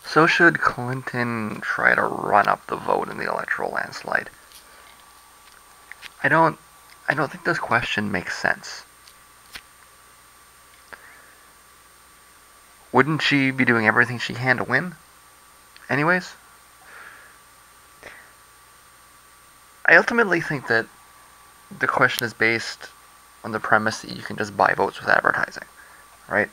So should Clinton try to run up the vote in the electoral landslide? I don't I don't think this question makes sense. Wouldn't she be doing everything she can to win? Anyways? I ultimately think that the question is based on the premise that you can just buy votes with advertising, right?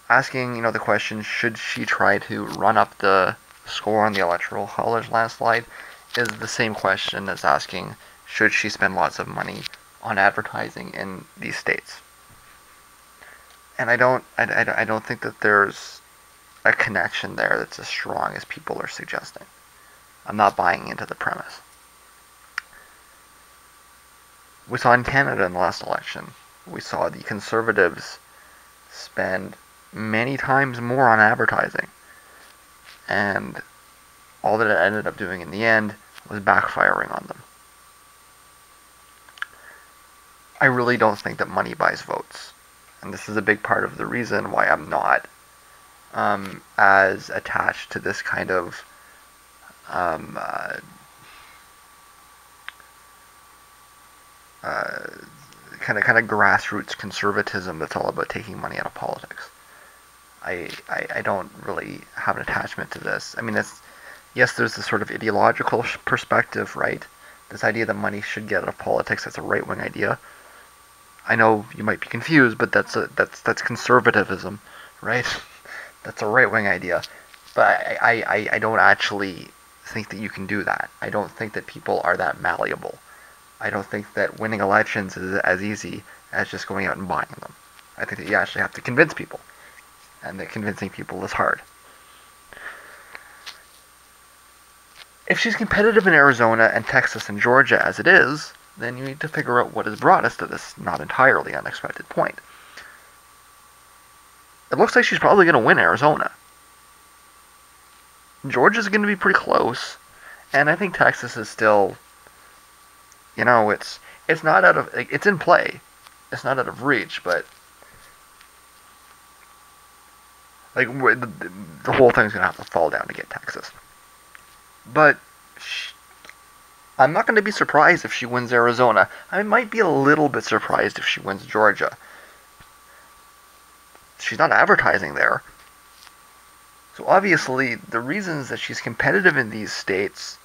Asking, the question, should she try to run up the score on the electoral college landslide, is the same question as asking, should she spend lots of money on advertising in these states? And I don't think that there's a connection there that's as strong as people are suggesting. I'm not buying into the premise. We saw in Canada in the last election, we saw the Conservatives spend many times more on advertising. And all that it ended up doing in the end was backfiring on them. I really don't think that money buys votes. And this is a big part of the reason why I'm not as attached to this kind of um, uh, uh, kind of grassroots conservatism that's all about taking money out of politics. I don't really have an attachment to this. I mean, yes, there's this sort of ideological perspective, right? This idea that money should get out of politics, that's a right-wing idea. I know you might be confused, but that's conservatism, right? That's a right-wing idea. But I don't actually think that you can do that. I don't think that people are that malleable. I don't think that winning elections is as easy as just going out and buying them. I think that you actually have to convince people, and that convincing people is hard. If she's competitive in Arizona and Texas and Georgia as it is, then you need to figure out what has brought us to this not entirely unexpected point. It looks like she's probably going to win Arizona. Georgia's going to be pretty close, and I think Texas is still, it's not out of, it's in play. It's not out of reach, but the whole thing's going to have to fall down to get Texas. But I'm not going to be surprised if she wins Arizona. I might be a little bit surprised if she wins Georgia. She's not advertising there. So obviously, the reasons that she's competitive in these states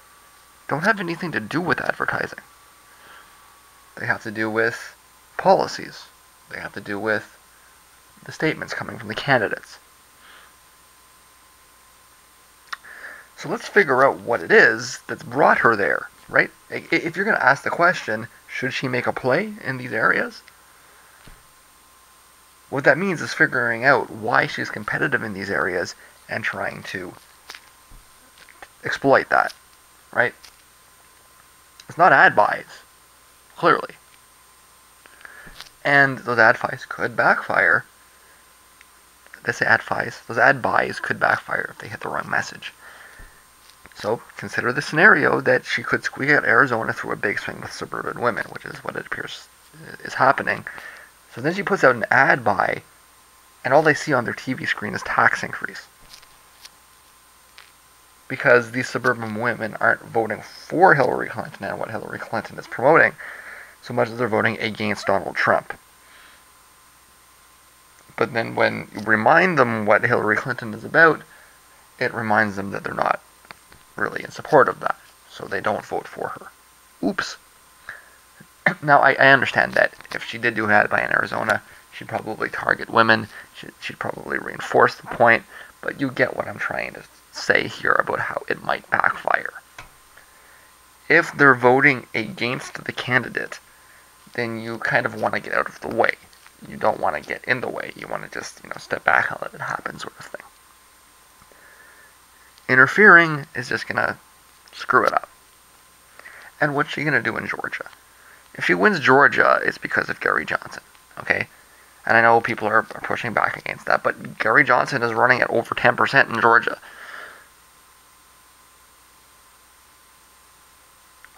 don't have anything to do with advertising. They have to do with policies. They have to do with the statements coming from the candidates. So let's figure out what it is that's brought her there, right? If you're going to ask the question, should she make a play in these areas? What that means is figuring out why she's competitive in these areas and trying to exploit that, right? It's not ad buys, clearly. And those ad buys could backfire. They say ad buys. Those ad buys could backfire if they hit the wrong message. So consider the scenario that she could squeak out Arizona through a big swing with suburban women, which is what it appears is happening. So then she puts out an ad buy, and all they see on their TV screen is tax increase. Because these suburban women aren't voting for Hillary Clinton and what Hillary Clinton is promoting, so much as they're voting against Donald Trump. But then when you remind them what Hillary Clinton is about, it reminds them that they're not really in support of that, so they don't vote for her. Oops. Now, I understand that if she did do an ad buy in Arizona, she'd probably target women, she'd probably reinforce the point, but you get what I'm trying to say here about how it might backfire. If they're voting against the candidate, then you kind of want to get out of the way. You don't want to get in the way. You want to just, step back and let it happen, sort of thing. Interfering is just going to screw it up. And what's she going to do in Georgia? If she wins Georgia, it's because of Gary Johnson, okay? And I know people are pushing back against that, but Gary Johnson is running at over 10% in Georgia.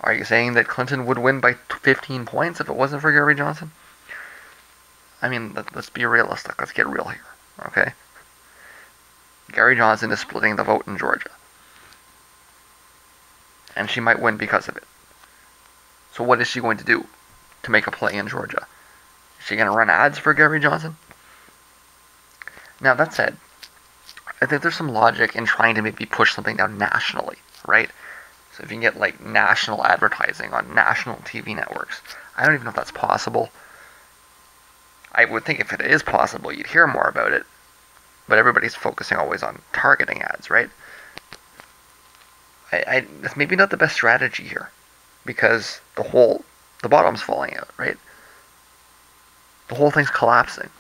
Are you saying that Clinton would win by 15 points if it wasn't for Gary Johnson? I mean, let's be realistic. Let's get real here, okay? Gary Johnson is splitting the vote in Georgia. And she might win because of it. So what is she going to do to make a play in Georgia? Is she going to run ads for Gary Johnson? Now, that said, I think there's some logic in trying to maybe push something down nationally, right? So if you can get like national advertising on national TV networks, I don't even know if that's possible. I would think if it is possible, you'd hear more about it. But everybody's focusing always on targeting ads, right? That's maybe not the best strategy here, because the bottom's falling out, right? The whole thing's collapsing.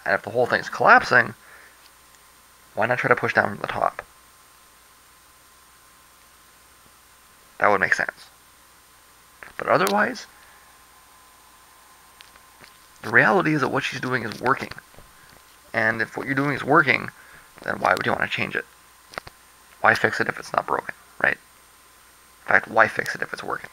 And if the whole thing's collapsing, why not try to push down from the top? That would make sense. But otherwise, the reality is that what she's doing is working. And if what you're doing is working, then why would you want to change it? Why fix it if it's not broken, right? In fact, why fix it if it's working?